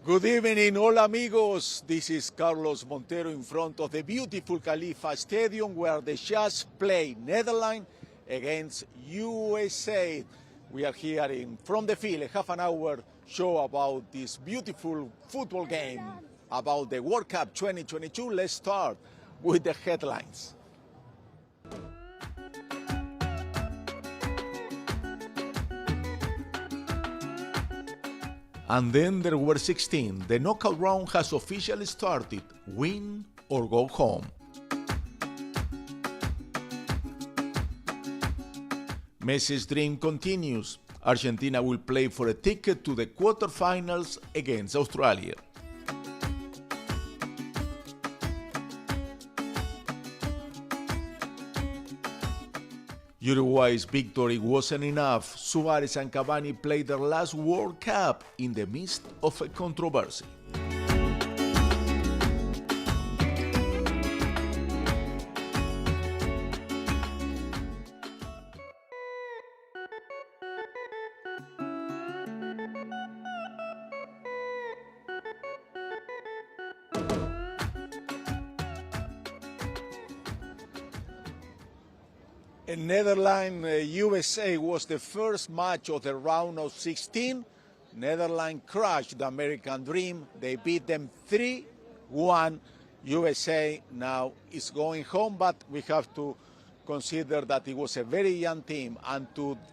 Good evening, hola amigos. This is Carlos Montero in front of the beautiful Khalifa Stadium where the just play Netherlands against USA. We are here from the field, a half an hour show about this beautiful football game, about the World Cup 2022. Let's start with the headlines. And then there were 16. The knockout round has officially started. Win or go home. Messi's dream continues. Argentina will play for a ticket to the quarterfinals against Australia. Uruguay's victory wasn't enough. Suarez and Cavani played their last World Cup in the midst of a controversy. In Netherlands, USA was the first match of the round of 16. Netherlands crushed the American dream. They beat them 3-1. USA now is going home, but we have to consider that it was a very young team, and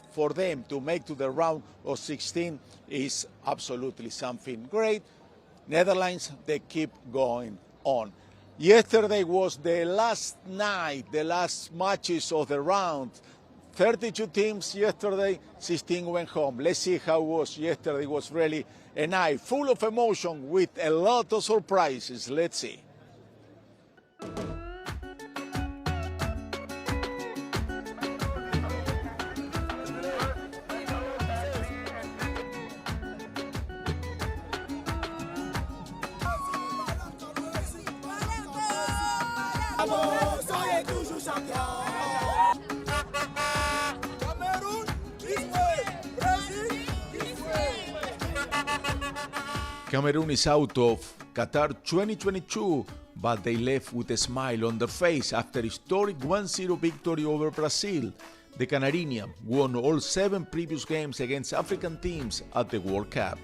for them to make to the round of 16 is absolutely something great. Netherlands, they keep going on. Yesterday was the last night, the last matches of the round. 32 teams yesterday, 16 went home. Let's see how it was yesterday. It was really a night full of emotion with a lot of surprises. Let's see. Cameroon is out of Qatar 2022, but they left with a smile on their face after a historic 1-0 victory over Brazil. The Canariña won all 7 previous games against African teams at the World Cup.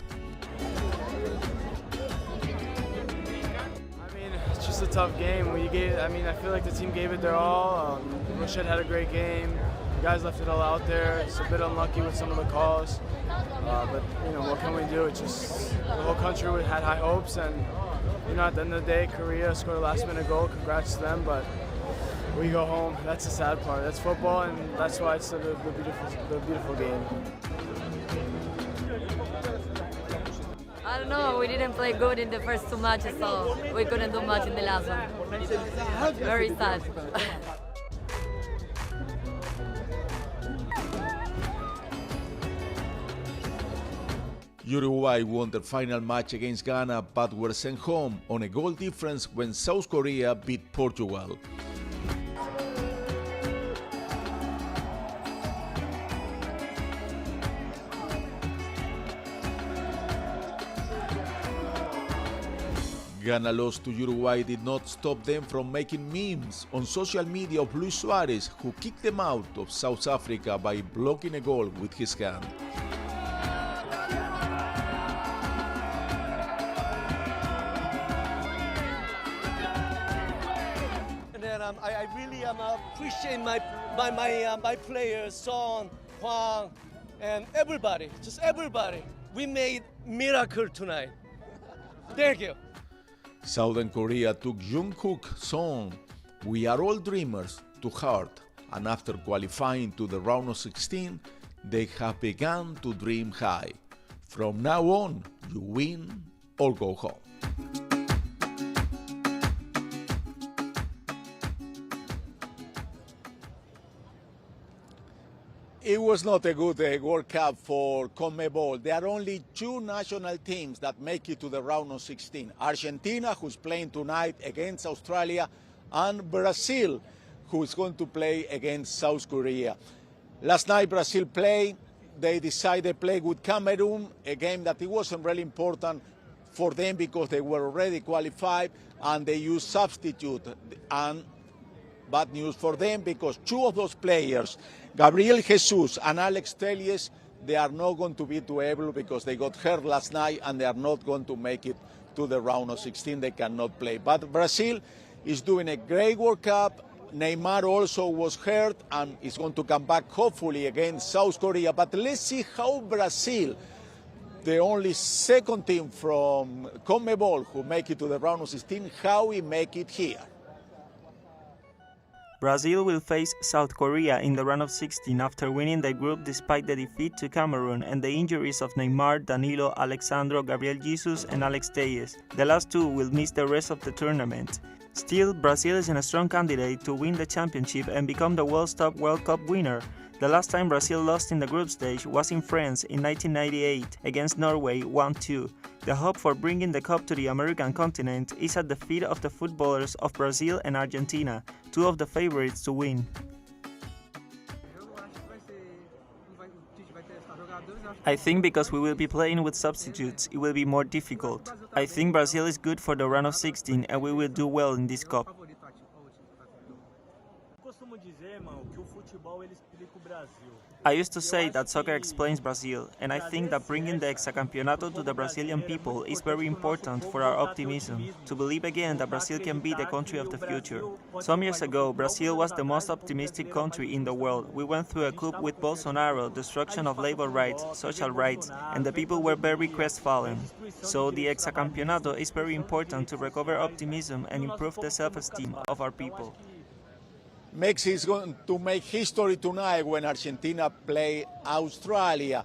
It's just a tough game. I feel like the team gave it their all. Rochette had a great game. The guys left it all out there. It's a bit unlucky with some of the calls. But what can we do? It's just the whole country had high hopes, and at the end of the day, Korea scored a last-minute goal. Congrats to them, but we go home. That's the sad part. That's football, and that's why it's the beautiful game. I don't know. We didn't play good in the first 2 matches, so we couldn't do much in the last one. Very sad. Uruguay won their final match against Ghana but were sent home on a goal difference when South Korea beat Portugal. Ghana loss to Uruguay did not stop them from making memes on social media of Luis Suarez, who kicked them out of South Africa by blocking a goal with his hand. I really appreciate my players, Son, Hwang, and everybody, just everybody. We made miracle tonight. Thank you. Southern Korea took Jungkook song "We Are All Dreamers" to heart, and after qualifying to the round of 16, they have begun to dream high. From now on, you win or go home. It was not a good World Cup for CONMEBOL. There are only two national teams that make it to the round of 16. Argentina, who's playing tonight against Australia, and Brazil, who is going to play against South Korea. Last night, Brazil played. They decided to play with Cameroon, a game that it wasn't really important for them because they were already qualified, and they used substitute. And bad news for them because two of those players, Gabriel Jesus and Alex Telles, they are not going to be able because they got hurt last night and they are not going to make it to the round of 16. They cannot play. But Brazil is doing a great World Cup. Neymar also was hurt and is going to come back hopefully against South Korea. But let's see how Brazil, the only second team from CONMEBOL who make it to the round of 16, how we make it here. Brazil will face South Korea in the round of 16 after winning the group despite the defeat to Cameroon and the injuries of Neymar, Danilo, Alexandro, Gabriel Jesus and Alex Telles. The last two will miss the rest of the tournament. Still, Brazil is a strong candidate to win the championship and become the world's top World Cup winner. The last time Brazil lost in the group stage was in France in 1998 against Norway 1-2. The hope for bringing the cup to the American continent is at the feet of the footballers of Brazil and Argentina, two of the favorites to win. I think because we will be playing with substitutes, it will be more difficult. I think Brazil is good for the round of 16 and we will do well in this cup. I used to say that soccer explains Brazil, and I think that bringing the hexacampeonato to the Brazilian people is very important for our optimism, to believe again that Brazil can be the country of the future. Some years ago, Brazil was the most optimistic country in the world. We went through a coup with Bolsonaro, destruction of labor rights, social rights, and the people were very crestfallen. So the hexacampeonato is very important to recover optimism and improve the self-esteem of our people. Mexico is going to make history tonight when Argentina play Australia.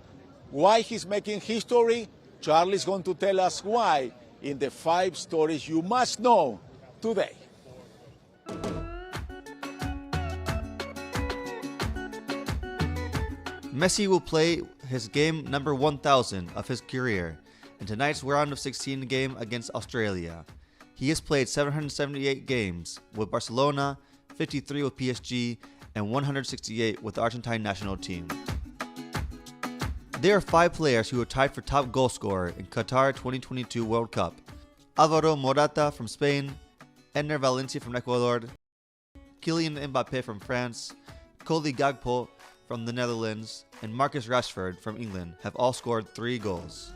Why he's making history? Charlie's going to tell us why in the 5 stories you must know today. Messi will play his game number 1000 of his career in tonight's round of 16 game against Australia. He has played 778 games with Barcelona, 53 with PSG, and 168 with the Argentine national team. There are 5 players who are tied for top goal scorer in Qatar 2022 World Cup. Alvaro Morata from Spain, Enner Valencia from Ecuador, Kylian Mbappe from France, Cody Gakpo from the Netherlands, and Marcus Rashford from England have all scored 3 goals.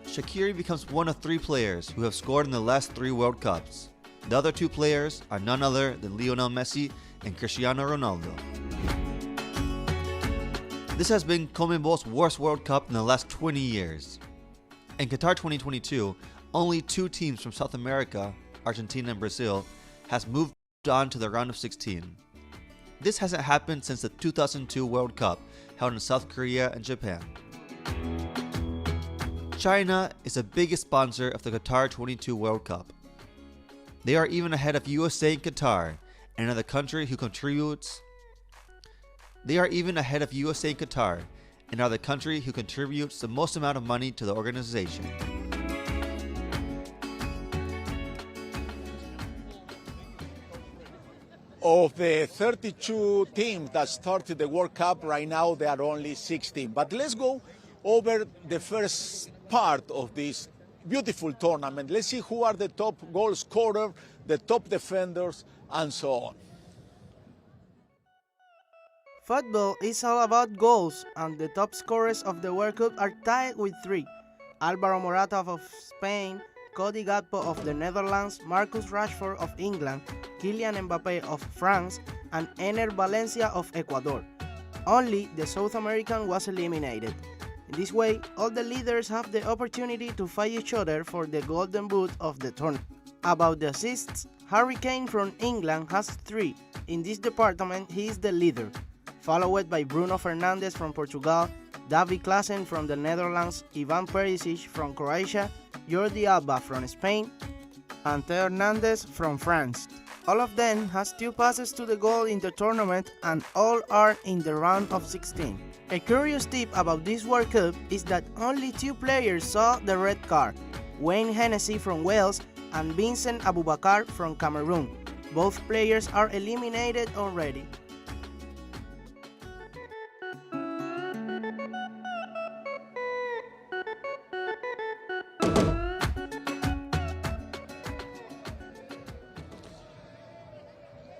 Shaqiri becomes one of 3 players who have scored in the last 3 World Cups. The other 2 players are none other than Lionel Messi and Cristiano Ronaldo. This has been CONMEBOL's worst World Cup in the last 20 years. In Qatar 2022, only 2 teams from South America, Argentina and Brazil, has moved on to the round of 16. This hasn't happened since the 2002 World Cup held in South Korea and Japan. China is the biggest sponsor of the Qatar 22 World Cup. They are even ahead of USA and Qatar, and are the country who contributes the most amount of money to the organization. Of the 32 teams that started the World Cup, right now there are only 16. But let's go over the first part of this beautiful tournament. Let's see who are the top goal scorers, the top defenders, and so on. Football is all about goals, and the top scorers of the World Cup are tied with 3. Alvaro Morata of Spain, Cody Gakpo of the Netherlands, Marcus Rashford of England, Kylian Mbappe of France, and Enner Valencia of Ecuador. Only the South American was eliminated. In this way, all the leaders have the opportunity to fight each other for the golden boot of the tournament. About the assists, Harry Kane from England has 3. In this department, he is the leader, followed by Bruno Fernandes from Portugal, David Klaassen from the Netherlands, Ivan Perisic from Croatia, Jordi Alba from Spain, and Theo Hernandez from France. All of them has 2 passes to the goal in the tournament and all are in the round of 16. A curious tip about this World Cup is that only 2 players saw the red card, Wayne Hennessy from Wales and Vincent Aboubakar from Cameroon. Both players are eliminated already.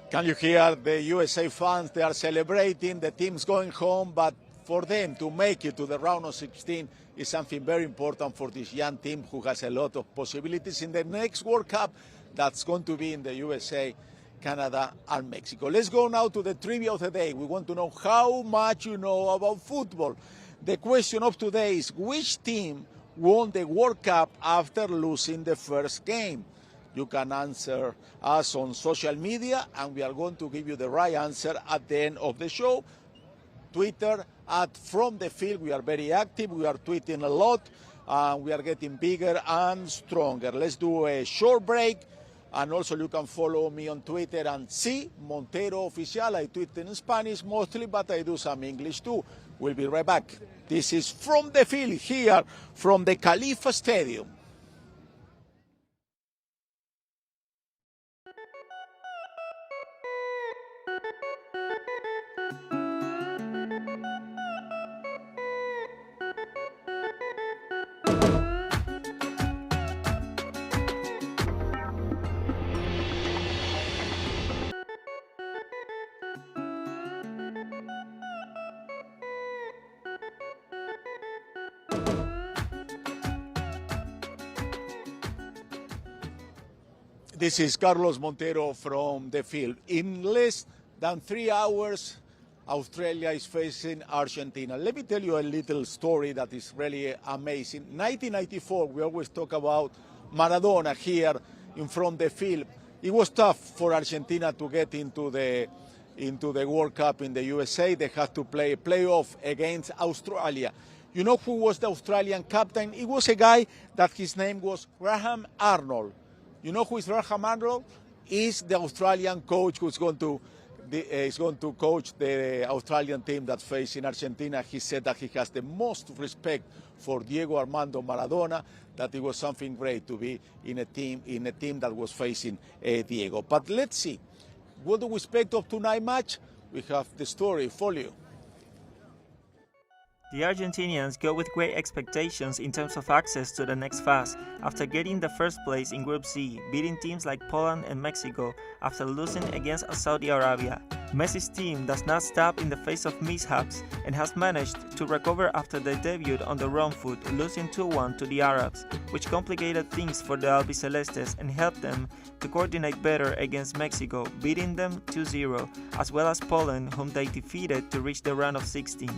Can you hear the USA fans? They are celebrating, the team's going home, but for them to make it to the round of 16 is something very important for this young team who has a lot of possibilities in the next World Cup that's going to be in the USA, Canada and Mexico. Let's go now to the trivia of the day. We want to know how much you know about football. The question of today is, which team won the World Cup after losing the first game? You can answer us on social media, and we are going to give you the right answer at the end of the show. Twitter at From the Field. We are very active. We are tweeting a lot, and we are getting bigger and stronger. Let's do a short break, and also you can follow me on Twitter and see Montero Oficial. I tweet in Spanish mostly, but I do some English too. We'll be right back. This is From the Field here from the Khalifa Stadium. This is Carlos Montero from the field. In less than 3 hours, Australia is facing Argentina. Let me tell you a little story that is really amazing. 1994, we always talk about Maradona here in From the Field. It was tough for Argentina to get into the World Cup in the USA. They had to play a playoff against Australia. You know who was the Australian captain? It was a guy that his name was Graham Arnold. You know who is Graham Arnold? Is the Australian coach who's going to coach the Australian team that's facing Argentina. He said that he has the most respect for Diego Armando Maradona, that it was something great to be in a team that was facing Diego. But let's see, what do we expect of tonight's match? We have the story for you. The Argentinians go with great expectations in terms of access to the next phase after getting the first place in Group C, beating teams like Poland and Mexico after losing against Saudi Arabia. Messi's team does not stop in the face of mishaps and has managed to recover after their debut on the wrong foot, losing 2-1 to the Arabs, which complicated things for the Albicelestes and helped them to coordinate better against Mexico, beating them 2-0, as well as Poland, whom they defeated to reach the round of 16.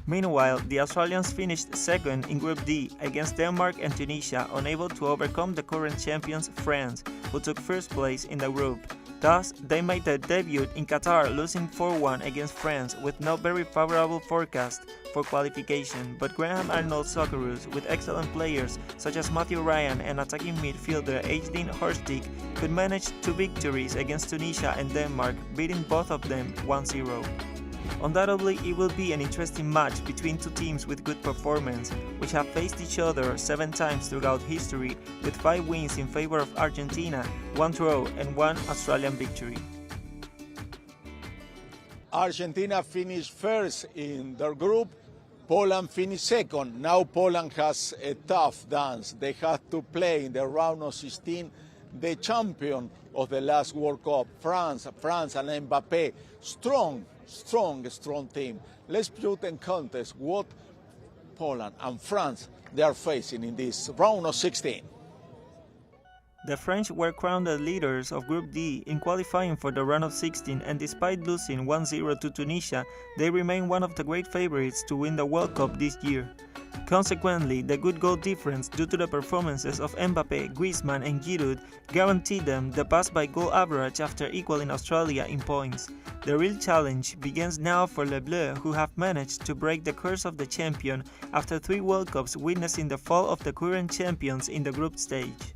Meanwhile, the Australians finished second in Group D against Denmark and Tunisia, unable to overcome the current champions France, who took first place in the group. Thus, they made their debut in Qatar, losing 4-1 against France with no very favorable forecast for qualification, but Graham Arnold's Socceroos, with excellent players such as Matthew Ryan and attacking midfielder Ajdin Horstik, could manage 2 victories against Tunisia and Denmark, beating both of them 1-0. Undoubtedly, it will be an interesting match between two teams with good performance, which have faced each other 7 times throughout history, with 5 wins in favor of Argentina, 1 draw and 1 Australian victory. Argentina finished first in their group. Poland finished second. Now Poland has a tough dance. They have to play in the round of 16 the champion of the last World Cup, France and Mbappe. Strong team. Let's put in context what Poland and France they are facing in this round of 16. The French were crowned the leaders of Group D in qualifying for the round of 16, and despite losing 1-0 to Tunisia, they remain one of the great favorites to win the World Cup this year. Consequently, the good goal difference due to the performances of Mbappe, Griezmann and Giroud guaranteed them the pass by goal average after equaling Australia in points. The real challenge begins now for Les Bleus, who have managed to break the curse of the champion after 3 World Cups witnessing the fall of the current champions in the group stage.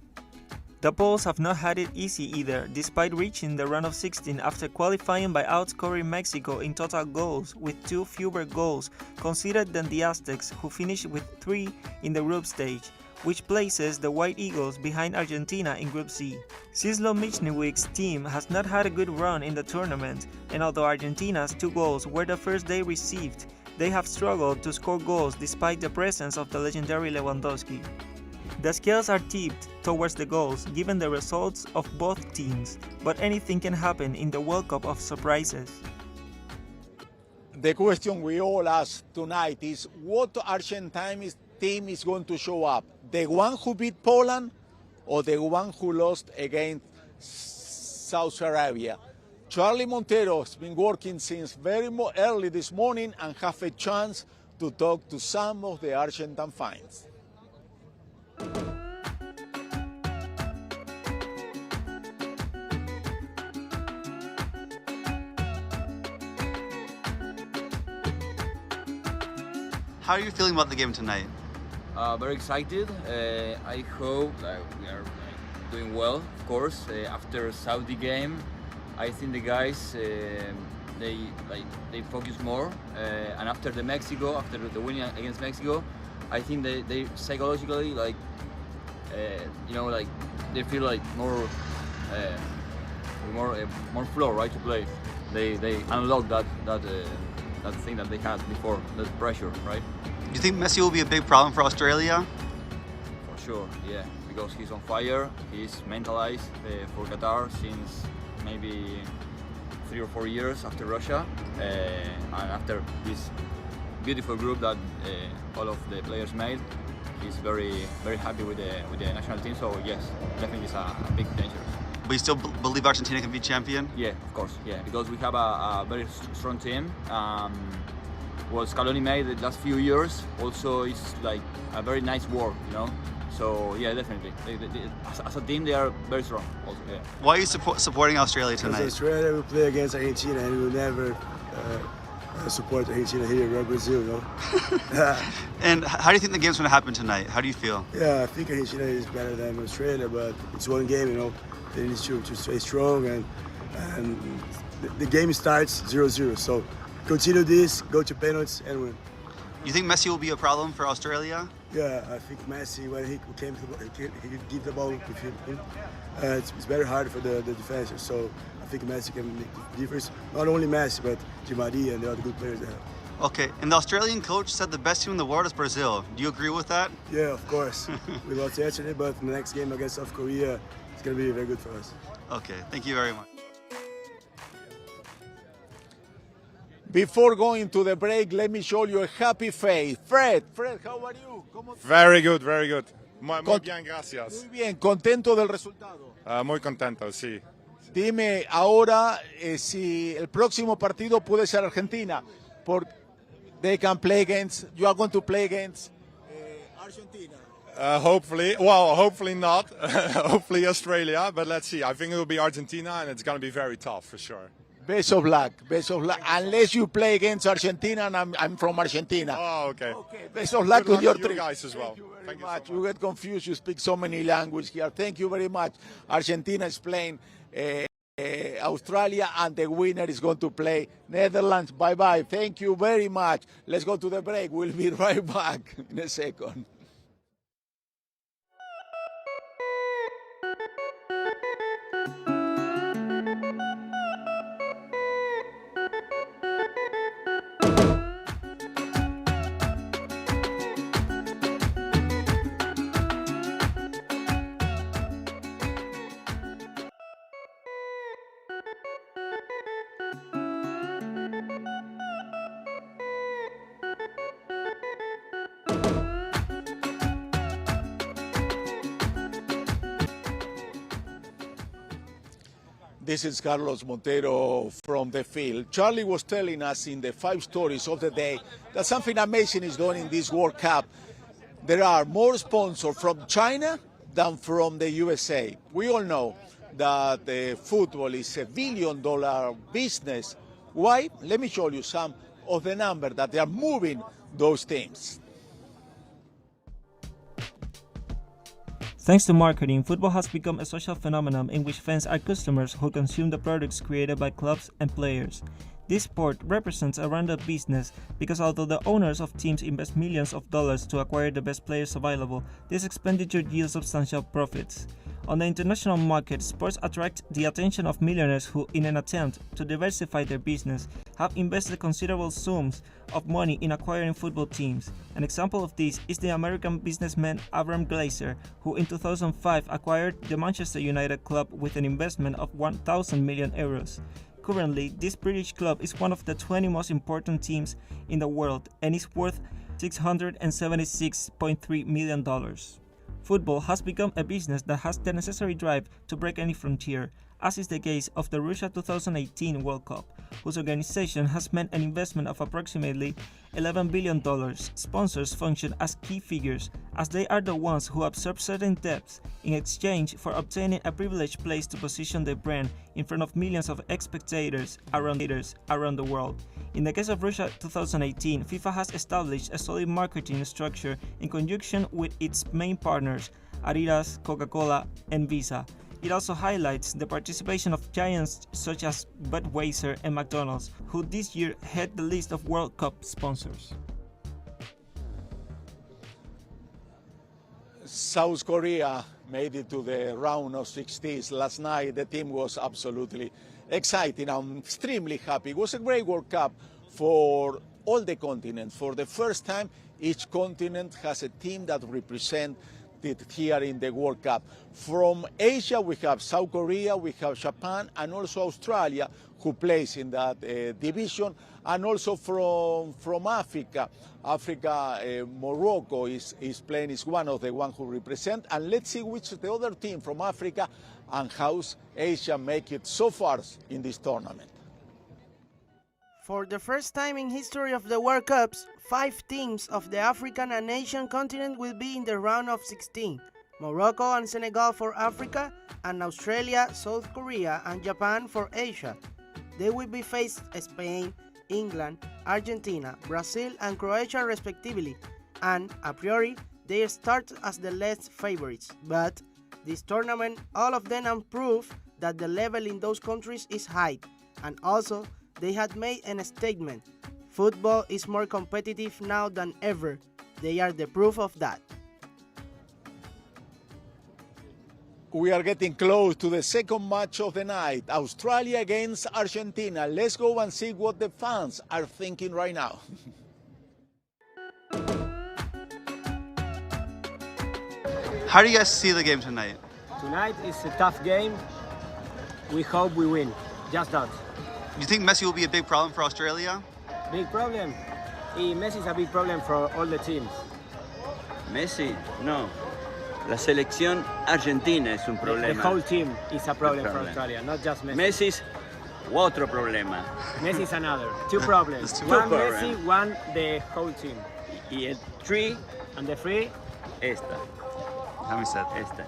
The Poles have not had it easy either, despite reaching the round of 16 after qualifying by outscoring Mexico in total goals with 2 fewer goals conceded than the Aztecs, who finished with 3 in the group stage, which places the White Eagles behind Argentina in Group C. Cislo Michniewicz' team has not had a good run in the tournament, and although Argentina's 2 goals were the first they received, they have struggled to score goals despite the presence of the legendary Lewandowski. The scales are tipped towards the goals given the results of both teams, but anything can happen in the World Cup of surprises. The question we all ask tonight is what Argentine team is going to show up? The one who beat Poland or the one who lost against Saudi Arabia? Charlie Montero has been working since very early this morning and have a chance to talk to some of the Argentine fans. How are you feeling about the game tonight? Very excited. I hope we are doing well. Of course, after Saudi game, I think the guys they focus more. And after the Mexico, after the winning against Mexico, I think they psychologically they feel like more flow, right, to play. They unlock that thing that they had before, that pressure, right? Do you think Messi will be a big problem for Australia? For sure, yeah, because he's on fire. He's mentalized for Qatar since maybe 3 or 4 years after Russia, and after this beautiful group that all of the players made, he's very happy with the national team. So yes, definitely it's a big danger. But you still believe Argentina can be champion? Yeah, of course, yeah, because we have a very strong team. What Scaloni made the last few years also is like a very nice work, you know. So yeah, definitely. As a team, they are very strong. Also, yeah. Why are you supporting Australia tonight? Because Australia will play against Argentina, and we will never support Argentina here or Brazil, you know. And how do you think the game's going to happen tonight? How do you feel? Yeah, I think Argentina is better than Australia, but it's one game, you know. They need to stay strong, and the game starts 0-0. So continue this, go to penalties, and win. You think Messi will be a problem for Australia? Yeah, I think Messi, when he came to the ball, he could give the ball with him. It's very hard for the defenders. So I think Messi can make the difference. Not only Messi, but Di Maria and the other good players they have. Okay, and the Australian coach said the best team in the world is Brazil. Do you agree with that? Yeah, of course. We lost yesterday, but the next game against South Korea, it's going to be very good for us. Okay, thank you very much. Before going to the break, let me show you a happy face. Fred, how are you? Very good, very good. Muy bien, gracias. Muy bien, contento del resultado. Muy contento, sí. Dime ahora si el próximo partido puede ser Argentina, porque they can play against, you are going to play against Argentina. Hopefully not. Hopefully Australia, but let's see. I think it will be Argentina, and it's going to be very tough for sure. Best of luck. Unless you play against Argentina, and I'm from Argentina. Oh, okay. Okay. Best of luck with your trip. trip. Guys as well. Thank you very So much. You get confused. You speak so many languages here. Thank you very much. Argentina is playing Australia, and the winner is going to play Netherlands. Bye-bye. Thank you very much. Let's go to the break. We'll be right back in a second. This is Carlos Montero from the field. Charlie was telling us in the 5 stories of the day that something amazing is done in this World Cup. There are more sponsors from China than from the USA. We all know that football is $1 billion business. Why? Let me show you some of the numbers that they are moving those teams. Thanks to marketing, football has become a social phenomenon in which fans are customers who consume the products created by clubs and players. This sport represents a rounded business because although the owners of teams invest millions of dollars to acquire the best players available, this expenditure yields substantial profits. On the international market, sports attract the attention of millionaires who, in an attempt to diversify their business, have invested considerable sums of money in acquiring football teams. An example of this is the American businessman Abram Glazer, who in 2005 acquired the Manchester United club with an investment of 1,000 million euros. Currently, this British club is one of the 20 most important teams in the world and is worth $676.3 million. Football has become a business that has the necessary drive to break any frontier, as is the case of the Russia 2018 World Cup, whose organization has meant an investment of approximately $11 billion. Sponsors function as key figures, as they are the ones who absorb certain debts in exchange for obtaining a privileged place to position their brand in front of millions of spectators around the world. In the case of Russia 2018, FIFA has established a solid marketing structure in conjunction with its main partners, Adidas, Coca-Cola, and Visa. It also highlights the participation of giants such as Budweiser and McDonald's, who this year head the list of World Cup sponsors. South Korea made it to the round of 16 last night. The team was absolutely exciting. I'm extremely happy. It was a great World Cup for all the continents. For the first time, each continent has a team that represents it here in the World Cup. From Asia, we have South Korea, we have Japan, and also Australia, who plays in that division, and also from Africa. Morocco is playing, is one of the ones who represent, and let's see which the other team from Africa and how Asia make it so far in this tournament. For the first time in history of the World Cups, 5 teams of the African and Asian continent will be in the round of 16. Morocco and Senegal for Africa, and Australia, South Korea, and Japan for Asia. They will be faced Spain, England, Argentina, Brazil, and Croatia respectively, and a priori they start as the less favorites. But this tournament, all of them have proof that the level in those countries is high, and also they had made a statement. Football is more competitive now than ever. They are the proof of that. We are getting close to the second match of the night, Australia against Argentina. Let's go and see what the fans are thinking right now. How do you guys see the game tonight? Tonight is a tough game. We hope we win. Just that. You think Messi will be a big problem for Australia? Big problem? Messi is a big problem for all the teams. Messi, no. La selección argentina es un problema. The whole team is a problem for Australia, not just Messi. Messi es otro problema. Messi is another. 2 problems. One Messi, one the whole team. Y el 3. And the 3? Esta. How many said? Esta.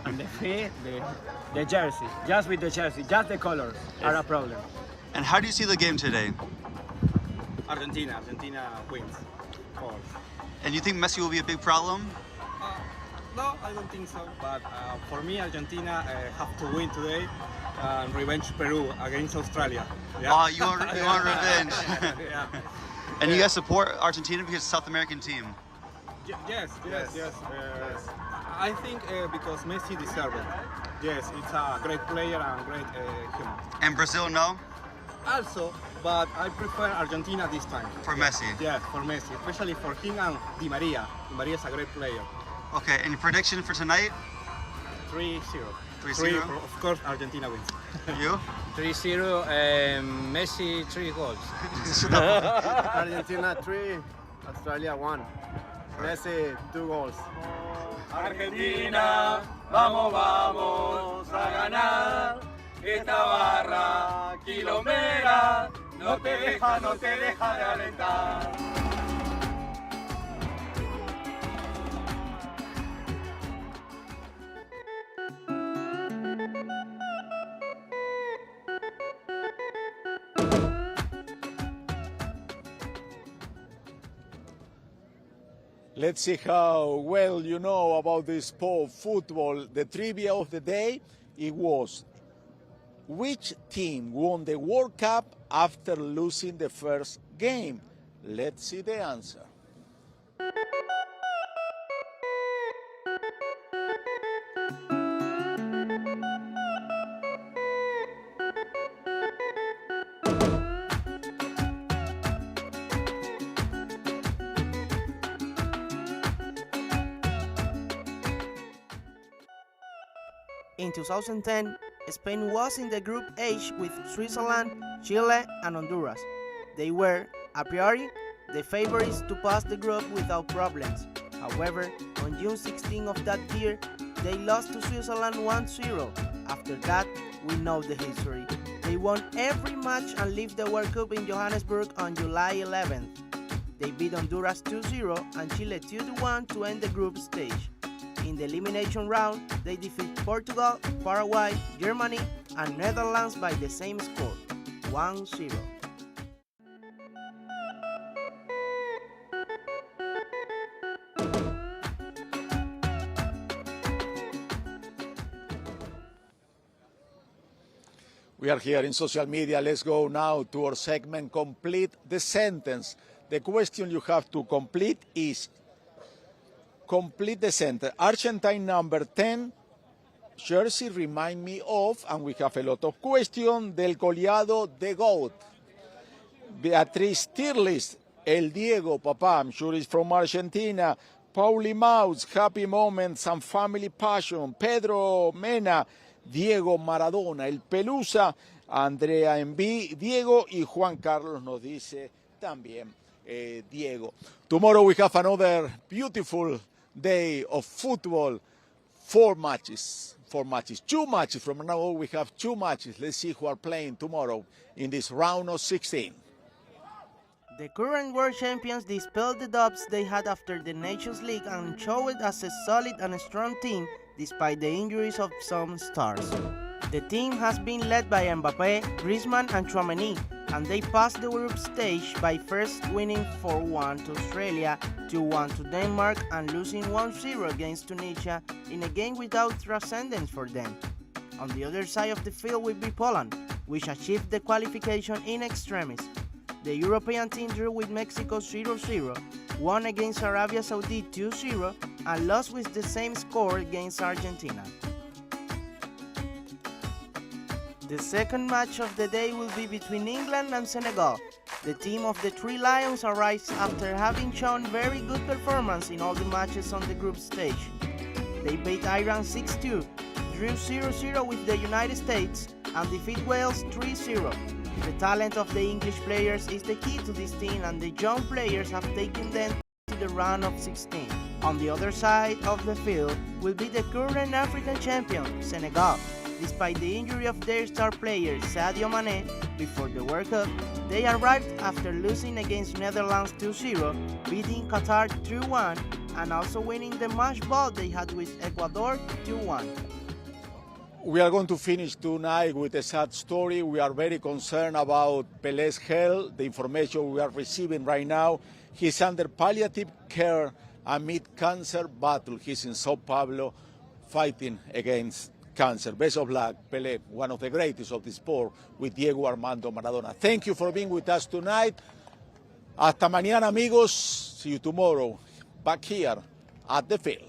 And the 3, the jersey. Just with the jersey, just the colors are a problem. And how do you see the game today? Argentina wins. And you think Messi will be a big problem? No, I don't think so. But for me, Argentina have to win today and revenge Peru against Australia. Yeah? Oh, you want revenge? Yeah. And you guys support Argentina because it's a South American team? Yes. I think because Messi deserves it. Yes, it's a great player and great human. And Brazil, no? Also, but I prefer Argentina this time. For Messi? Yeah, for Messi, especially for him and Di Maria. Di Maria is a great player. Okay, and your prediction for tonight? 3-0. 3-0? Of course, Argentina wins. You? 3-0, Messi 3 goals. Argentina 3, Australia 1. Messi 2 goals. Argentina, vamos, vamos a ganar. Esta barra quilomera no te deja de alentar. Let's see how well you know about this sport, football. The trivia of the day, it was, which team won the World Cup after losing the first game? Let's see the answer. In 2010, Spain was in the Group H with Switzerland, Chile, and Honduras. They were, a priori, the favorites to pass the group without problems. However, on June 16 of that year, they lost to Switzerland 1-0. After that, we know the history. They won every match and left the World Cup in Johannesburg on July 11th. They beat Honduras 2-0 and Chile 2-1 to end the group stage. In the elimination round, they defeat Portugal, Paraguay, Germany, and Netherlands by the same score, 1-0. We are here in social media. Let's go now to our segment, Complete the Sentence. The question you have to complete is, complete the sentence. Argentine number 10, jersey remind me of, and we have a lot of questions, del goleado de GOAT. Beatriz Tirlis, El Diego, Papa, I'm sure he's from Argentina. Pauli Maus, Happy Moments and Family Passion. Pedro Mena, Diego Maradona, El Pelusa, Andrea Enví, Diego, y Juan Carlos nos dice también Diego. Tomorrow we have another beautiful day of football. 2 matches. From now on we have 2 matches. Let's see who are playing tomorrow in this round of 16. The current world champions dispelled the doubts they had after the Nations League and showed as a solid and strong team despite the injuries of some stars. The team has been led by Mbappé, Griezmann and Tchouaméni, and they passed the group stage by first winning 4-1 to Australia, 2-1 to Denmark, and losing 1-0 against Tunisia in a game without transcendence for them. On the other side of the field will be Poland, which achieved the qualification in extremis. The European team drew with Mexico 0-0, won against Arabia Saudi 2-0, and lost with the same score against Argentina. The second match of the day will be between England and Senegal. The team of the Three Lions arrives after having shown very good performance in all the matches on the group stage. They beat Iran 6-2, drew 0-0 with the United States, and defeat Wales 3-0. The talent of the English players is the key to this team, and the young players have taken them to the round of 16. On the other side of the field will be the current African champion, Senegal. Despite the injury of their star player Sadio Mane before the World Cup, they arrived after losing against Netherlands 2-0, beating Qatar 2-1, and also winning the match ball they had with Ecuador 2-1. We are going to finish tonight with a sad story. We are very concerned about Pelé's health. The information we are receiving right now, he's under palliative care amid cancer battle. He's in Sao Paulo fighting against cancer. Best of luck, Pelé, one of the greatest of the sport, with Diego Armando Maradona. Thank you for being with us tonight. Hasta mañana, amigos. See you tomorrow back here at the field.